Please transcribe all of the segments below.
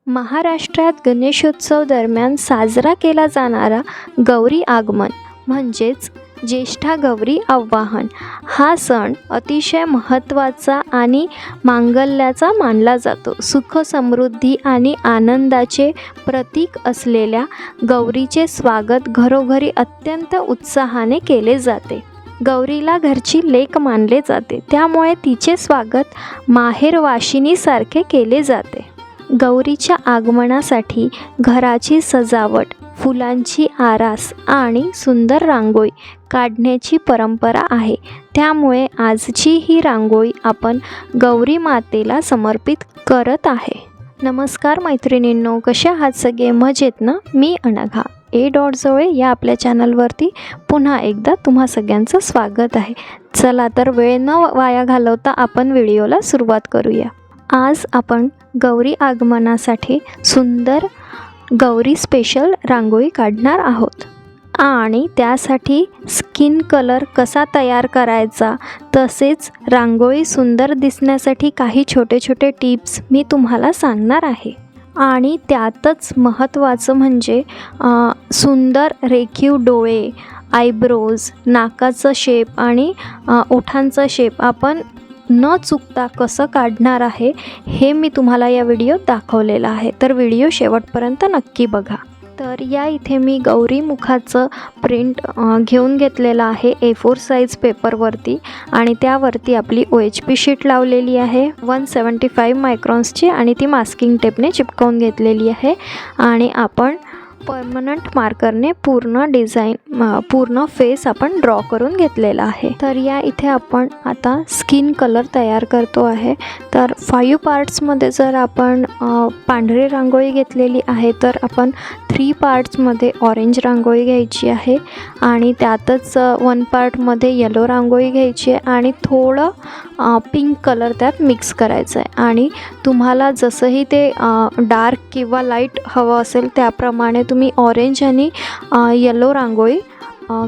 महाराष्ट्रात गणेशोत्सव दरम्यान साजरा केला जाणारा गौरी आगमन म्हणजेच ज्येष्ठा गौरी आवाहन हा सण अतिशय महत्त्वाचा आणि मांगल्याचा मानला जातो. सुख समृद्धी आणि आनंदाचे प्रतीक असलेल्या गौरीचे स्वागत घरोघरी अत्यंत उत्साहाने केले जाते. गौरीला घरची लेक मानले जाते, त्यामुळे तिचे स्वागत माहेरवाशिनीसारखे केले जाते. गौरीच्या आगमनासाठी घराची सजावट, फुलांची आरास आणि सुंदर रांगोळी काढण्याची परंपरा आहे. त्यामुळे आजची ही रांगोळी आपण गौरी मातेला समर्पित करत आहे. नमस्कार मैत्रिणींनो, कशा आहात सगळे? मजेत ना? मी अनघा जोळे या आपल्या चॅनलवरती पुन्हा एकदा तुम्हा सगळ्यांचं स्वागत आहे. चला तर वेळ न वाया घालवता आपण व्हिडिओला सुरुवात करूया. आज आपण गौरी आगमनासाठी सुंदर गौरी स्पेशल रांगोळी काढणार आहोत आणि त्यासाठी स्किन कलर कसा तयार करायचा, तसेच रांगोळी सुंदर दिसण्यासाठी काही छोटे छोटे टिप्स मी तुम्हाला सांगणार आहे. आणि त्यातच महत्त्वाचं म्हणजे सुंदर रेखीव डोळे, आयब्रोज, नाकाचा शेप आणि ओठांचा शेप आपण न चुकता कसं काढणार आहे हे मी तुम्हाला या व्हिडिओत दाखवलेलं आहे. तर व्हिडिओ शेवटपर्यंत नक्की बघा. तर या इथे मी गौरी मुखाचं प्रिंट घेऊन घेतलेलं आहे A4 साईज पेपरवरती आणि त्यावरती आपली OHP शीट लावलेली आहे 175 मायक्रॉन्सची आणि ती मास्किंग टेपने चिपकवून घेतलेली आहे. आणि आपण परमनंट मार्करने पूर्ण फेस आपण ड्रॉ करून घेतलेला आहे. तर या इथे आपण आता स्किन कलर तयार करतो आहे. तर 5 पार्ट्समध्ये जर आपण पांढरी रांगोळी घेतलेली आहे तर आपण 3 पार्ट्समध्ये ऑरेंज रांगोळी घ्यायची आहे आणि त्यातच 1 पार्टमध्ये येलो रांगोळी घ्यायची आहे आणि थोडं पिंक कलर त्यात मिक्स करायचं आहे. आणि तुम्हाला जसंही ते डार्क किंवा लाईट हवं असेल त्याप्रमाणे तुम्ही ऑरेंज आणि येलो रांगोळी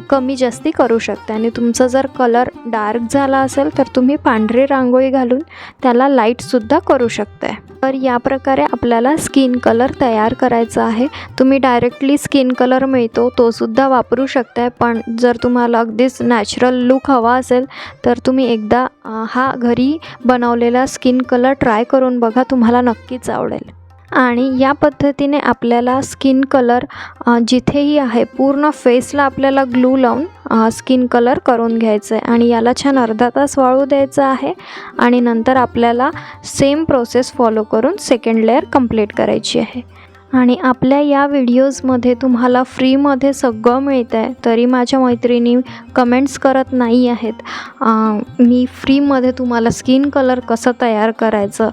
कमी जास्ती करू शकता. आणि तुमचा जर कलर डार्क झाला असेल तर तुम्ही पांढरी रांगोळी घालून त्याला लाईटसुद्धा करू शकताय. तर या प्रकारे आपल्याला स्किन कलर तयार करायचा आहे. तुम्ही डायरेक्टली स्किन कलर मिळतो तोसुद्धा वापरू शकताय, पण जर तुम्हाला अगदीच नॅचरल लुक हवा असेल तर तुम्ही एकदा हा घरी बनवलेला स्किन कलर ट्राय करून बघा, तुम्हाला नक्कीच आवडेल. आणि या पद्धतीने आपल्याला स्किन कलर जिथेही आहे पूर्ण फेसला आपल्याला ग्लू लावून स्किन कलर करून घ्यायचं आहे आणि याला छान अर्धा तास वाळू द्यायचं आहे. आणि नंतर आपल्याला सेम प्रोसेस फॉलो करून सेकंड लेअर कंप्लीट करायची आहे. आणि आपल्या या व्हिडिओजमध्ये तुम्हाला फ्रीमध्ये सगळं मिळतं आहे, तरी माझ्या मैत्रिणी कमेंट्स करत नाही आहेत. मी फ्रीमध्ये तुम्हाला स्किन कलर कसं तयार करायचं,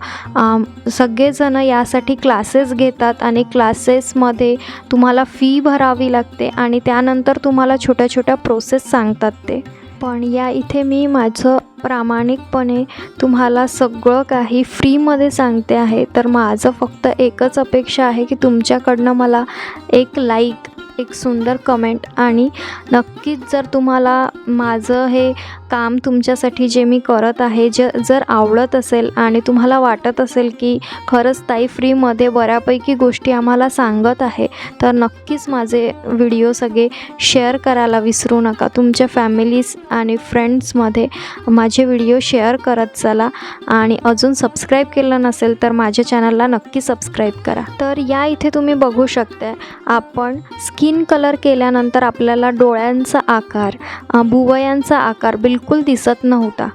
सगळेजणं यासाठी क्लासेस घेतात आणि क्लासेसमध्ये तुम्हाला फी भरावी लागते आणि त्यानंतर तुम्हाला छोट्या छोट्या प्रोसेस सांगतात ते. पण या इथे मी माझं प्रामाणिकपणे तुम्हाला सगळं काही फ्रीमध्ये सांगते आहे. तर माझं फक्त एकच अपेक्षा आहे की तुमच्याकडनं मला एक लाईक, एक सुंदर कमेंट आणि नक्कीच जर तुम्हाला माझं हे काम तुमच्यासाठी जे मी करत आहे जर आवडत असेल आणि तुम्हाला वाटत असेल की खरंच ताई फ्रीमध्ये बऱ्यापैकी गोष्टी आम्हाला सांगत आहे, तर नक्कीच माझे व्हिडिओ सगळे शेअर करायला विसरू नका. तुमच्या फॅमिलीज आणि फ्रेंड्समध्ये माझे व्हिडिओ शेअर करत चला. आणि अजून सबस्क्राईब केलं नसेल तर माझ्या चॅनलला नक्की सबस्क्राईब करा. तर या इथे तुम्ही बघू शकता, आपण स्किन कलर केल्यानंतर आपल्याला डोळ्यांचा आकार, भुवयांचा आकार बिलकुल दिसत नव्हता.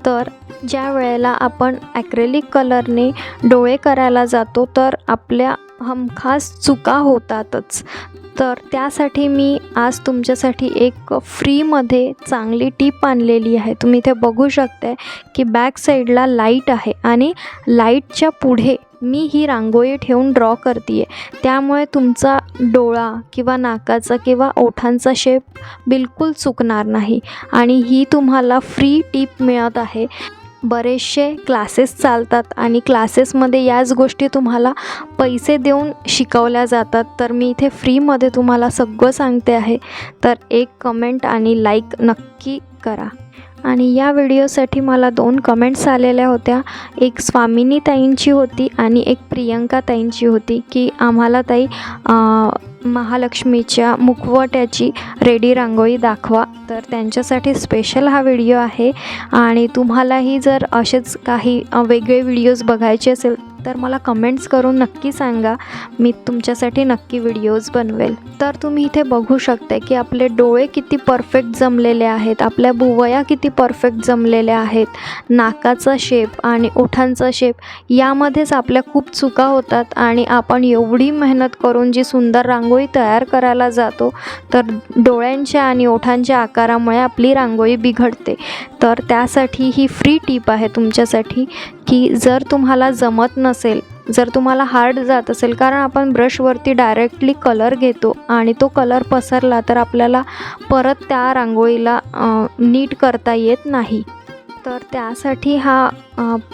तर ज्या वेळेला आपण ॲक्रेलिक कलरने डोळे करायला जातो तर आपल्या हमखास चुका होतातच. तर त्यासाठी मी आज तुमच्यासाठी एक फ्रीमध्ये चांगली टिप आणलेली आहे. तुम्ही इथे बघू शकता की बॅक साईडला लाईट आहे आणि लाईटच्या पुढे मी ही रांगोळी ठेवून ड्रॉ करते आहे. त्यामुळे तुमचा डोळा किंवा नाकाचा किंवा ओठांचा शेप बिलकुल चुकणार नाही आणि ही तुम्हाला फ्री टिप मिळत आहे. बरेचसे क्लासेस चालतात आणि क्लासेसमध्ये याच गोष्टी तुम्हाला पैसे देऊन शिकवल्या जातात. तर मी इथे फ्रीमध्ये तुम्हाला सगळं सांगते आहे. तर एक कमेंट आणि लाईक नक्की करा. आणि या व्हिडिओसाठी मला 2 कमेंट्स आलेल्या होत्या. एक स्वामिनी ताईंची होती आणि एक प्रियंका ताईंची होती की आम्हाला ताई महालक्ष्मीच्या मुखवट्याची रेडी रांगोळी दाखवा. तर त्यांच्यासाठी स्पेशल हा व्हिडिओ आहे. आणि तुम्हालाही जर असेच काही वेगळे व्हिडिओज बघायचे असेल तर मला कमेंट्स करून नक्की सांगा, मी तुमच्यासाठी नक्की व्हिडिओज बनवेल. तर तुम्ही इथे बघू शकता की आपले डोळे किती परफेक्ट जमलेले आहेत, आपल्या भुवया किती परफेक्ट जमलेल्या आहेत, नाकाचा शेप आणि ओठांचा शेप यामध्येच आपल्या खूप चुका होतात. आणि आपण एवढी मेहनत करून जी सुंदर रांगोळी तयार करायला जातो तर डोळ्यांच्या आणि ओठांच्या आकारामुळे आपली रांगोळी बिघडते. तर त्यासाठी ही फ्री टिप आहे तुमच्यासाठी की जर तुम्हाला जमत नसेल, जर तुम्हाला हार्ड जात असेल, कारण आपण ब्रशवरती डायरेक्टली कलर घेतो आणि तो कलर पसरला तर आपल्याला परत त्या रांगोळीला नीट करता येत नाही. तर त्यासाठी हा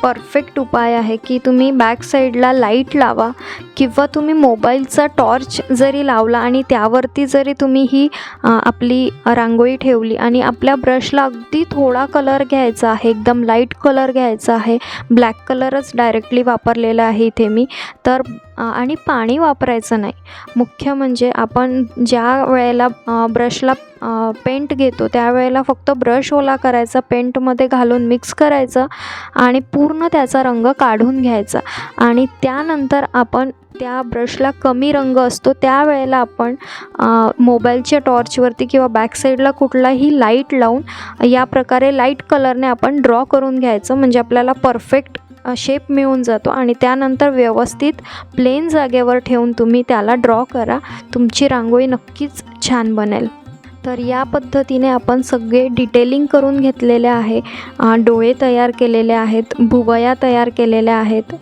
परफेक्ट उपाय आहे की तुम्ही बॅक साईडला लाईट लावा किंवा तुम्ही मोबाईलचा टॉर्च जरी लावला आणि त्यावरती जरी तुम्ही ही आपली रांगोळी ठेवली आणि आपल्या ब्रशला अगदी थोडा कलर घ्यायचा आहे, एकदम लाईट कलर घ्यायचा आहे, ब्लॅक कलरच डायरेक्टली वापरलेला आहे इथे मी. तर आणि पाणी वापरायचं नाही. मुख्य म्हणजे आपण ज्या वेळेला ब्रशला पेंट घेतो त्यावेळेला फक्त ब्रश ओला करायचा, पेंटमध्ये घालून मिक्स करायचं आणि पूर्ण त्याचा रंग काढून घ्यायचा. आणि त्यानंतर आपण त्या ब्रशला कमी रंग असतो त्यावेळेला आपण मोबाईलच्या टॉर्चवरती किंवा बॅक साईडला कुठलाही लाईट लावून या प्रकारे लाईट कलरने आपण ड्रॉ करून घ्यायचं. म्हणजे आपल्याला परफेक्ट शेप मिळून जातो. आणि त्यानंतर व्यवस्थित प्लेन जागेवर ठेवून तुम्ही त्याला ड्रॉ करा, तुमची रांगोळी नक्कीच छान बनेल. तर या पद्धतीने आपण सगळे डिटेलिंग करून घेतलेले आहे. डोळे तयार केलेले आहेत, भुवया तयार केलेल्या आहेत,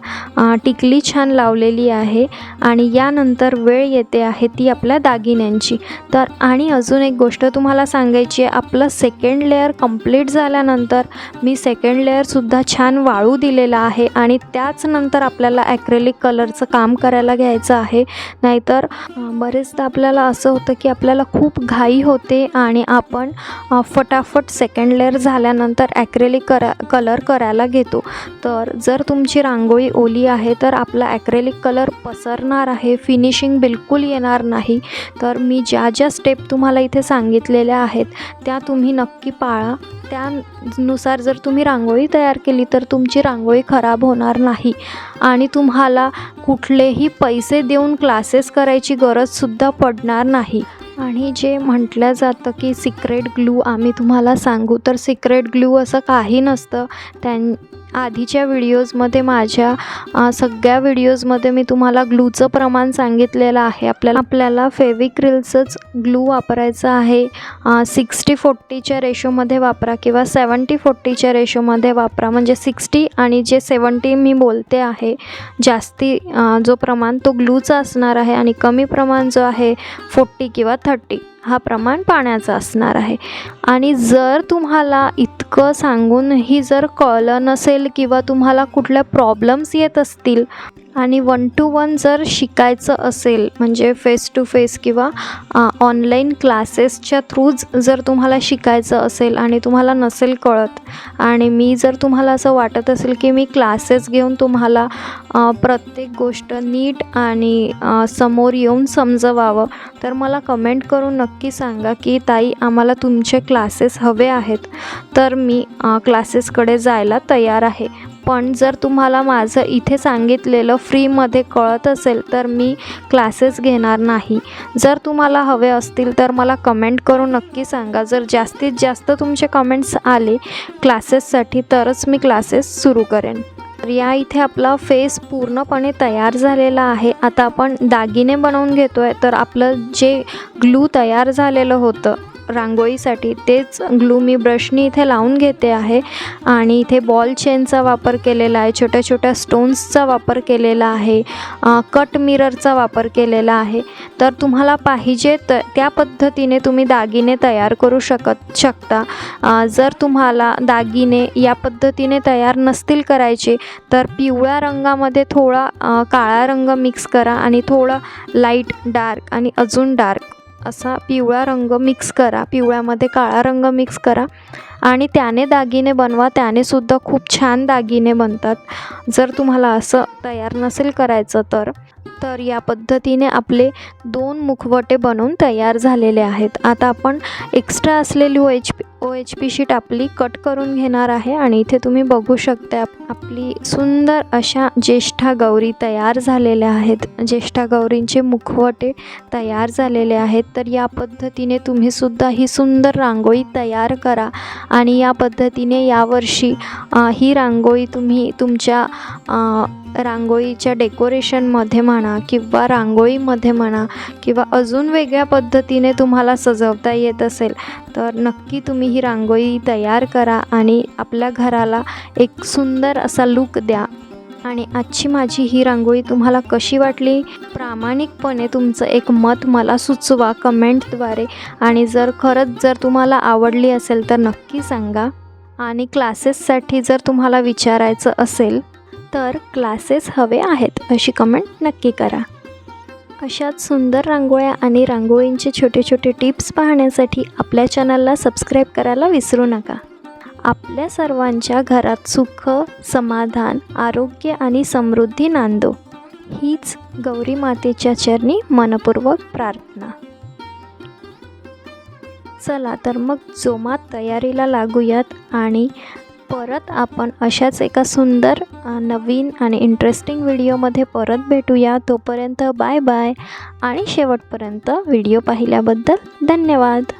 टिकली छान लावलेली आहे. आणि यानंतर वेळ येते आहे ती आपल्या दागिन्यांची. तर आणि अजून एक गोष्ट तुम्हाला सांगायची आहे, आपलं सेकंड लेअर कंप्लीट झाल्यानंतर मी सेकंड लेअरसुद्धा छान वाळू दिलेला आहे. आणि त्याच नंतर आपल्याला ॲक्रेलिक कलरचं काम करायला घ्यायचं आहे. नाहीतर बरेचदा आपल्याला असं होतं की आपल्याला खूप घाई होते आणि आपण फटाफट सेकंड लेअर झाल्यानंतर ॲक्रेलिक कलर करायला घेतो. तर जर तुमची रांगोळी ओली आहे तर आपला ॲक्रेलिक कलर पसरणार आहे, फिनिशिंग बिलकुल येणार नाही. तर मी ज्या ज्या स्टेप तुम्हाला इथे सांगितलेल्या आहेत त्या तुम्ही नक्की पाळा. त्यानुसार जर तुम्ही रांगोळी तयार केली तर तुमची रांगोळी खराब होणार नाही आणि तुम्हाला कुठलेही पैसे देऊन क्लासेस करायची गरजसुद्धा पडणार नाही. आणि जे म्हटलं जातं की सिक्रेट ग्लू आम्ही तुम्हाला सांगू, तर सिक्रेट ग्लू असं काही नसतं. आधीच्या व्हिडिओजमध्ये माझ्या सगळ्या व्हिडिओजमध्ये मी तुम्हाला ग्लूचं प्रमाण सांगितलेलं आहे. आपल्याला फेविक्रिलचंच ग्लू वापरायचं आहे. 60-40च्या रेशोमध्ये वापरा किंवा 70-40च्या रेशोमध्ये वापरा. म्हणजे 60 आणि जे 70 मी बोलते आहे जास्ती जो प्रमाण तो ग्लूचा असणार आहे आणि कमी प्रमाण जो आहे 40 किंवा 30 हा प्रमाण पाण्याचा असणार आहे. आणि जर तुम्हाला इतकं सांगूनही जर कळलं नसेल किंवा तुम्हाला कुठल्या प्रॉब्लेम्स येत असतील आणि 1 to 1 जर शिकायचं असेल म्हणजे फेस टू फेस किंवा ऑनलाईन क्लासेसच्या थ्रूच जर तुम्हाला शिकायचं असेल आणि तुम्हाला नसेल कळत आणि मी जर तुम्हाला असं वाटत असेल की मी क्लासेस घेऊन तुम्हाला प्रत्येक गोष्ट नीट आणि समोर येऊन समजवावं तर मला कमेंट करून नक्की सांगा की ताई आम्हाला तुमचे क्लासेस हवे आहेत. तर मी क्लासेसकडे जायला तयार आहे. पण जर तुम्हाला माझं इथे सांगितलेलं फ्रीमध्ये कळत असेल तर मी क्लासेस घेणार नाही. जर तुम्हाला हवे असतील तर मला कमेंट करून नक्की सांगा. जर जास्तीत जास्त तुमचे कमेंट्स आले क्लासेससाठी तरच मी क्लासेस सुरू करेन. तर या इथे आपला फेस पूर्णपणे तयार झालेला आहे. आता आपण दागिने बनवून घेतो आहे. तर आपलं जे ग्लू तयार झालेलं होतं रांगोळीसाठी तेच ग्लू मी ब्रशनी इथे लावून घेते आहे. आणि इथे बॉल चेनचा वापर केलेला आहे, छोट्या छोट्या स्टोन्सचा वापर केलेला आहे, कट मिररचा वापर केलेला आहे. तर तुम्हाला पाहिजे त्या पद्धतीने तुम्ही दागिने तयार करू शकता. जर तुम्हाला दागिने या पद्धतीने तयार नसतील करायचे तर पिवळ्या रंगामध्ये थोडा काळा रंग मिक्स करा आणि थोडा लाईट डार्क आणि अजून डार्क असा पिवळा रंग मिक्स करा, पिवळ्यामध्ये काळा रंग मिक्स करा आणि त्याने दागिने बनवा, त्याने सुद्धा खूप छान दागिने बनतात. जर तुम्हाला असं तयार नसेल करायचं तर या पद्धतीने आपले 2 मुखवटे बनवून तयार झालेले आहेत. आता आपण एक्स्ट्रा असलेली OHP शीट आपली कट करून घेणार आहे आणि इथे तुम्ही बघू शकता आपली सुंदर अशा ज्येष्ठा गौरी तयार झालेल्या आहेत. ज्येष्ठा गौरींचे मुखवटे तयार झालेले आहेत. तर या पद्धतीने तुम्ही सुद्धा ही सुंदर रांगोळी तयार करा आणि या पद्धतीने यावर्षी ही रांगोळी तुम्ही तुमच्या रांगोळीच्या डेकोरेशनमध्ये म्हणा किंवा रांगोळीमध्ये म्हणा किंवा अजून वेगळ्या पद्धतीने तुम्हाला सजवता येत असेल तर नक्की तुम्ही ही रांगोळी तयार करा आणि आपल्या घराला एक सुंदर असा लूक द्या. आणि आजची माझी ही रांगोळी तुम्हाला कशी वाटली, प्रामाणिकपणे तुमचं एक मत मला सुचवा कमेंटद्वारे. आणि जर तुम्हाला आवडली असेल तर नक्की सांगा. आणि क्लासेससाठी जर तुम्हाला विचारायचं असेल तर क्लासेस हवे आहेत अशी कमेंट नक्की करा. अशाच सुंदर रांगोळ्या आणि रांगोळींचे छोटे छोटे टिप्स पाहण्यासाठी आपल्या चॅनलला सबस्क्राईब करायला विसरू नका. आपल्या सर्वांच्या घरात सुख, समाधान, आरोग्य आणि समृद्धी नांदो हीच गौरी मातेच्या चरणी मनपूर्वक प्रार्थना. चला तर मग जोमात तयारीला लागूयात आणि परत आपण अशाच एका सुंदर नवीन आणि इंटरेस्टिंग व्हिडिओमध्ये परत भेटूया. तोपर्यंत बाय बाय आणि शेवटपर्यंत व्हिडिओ पाहिल्याबद्दल धन्यवाद.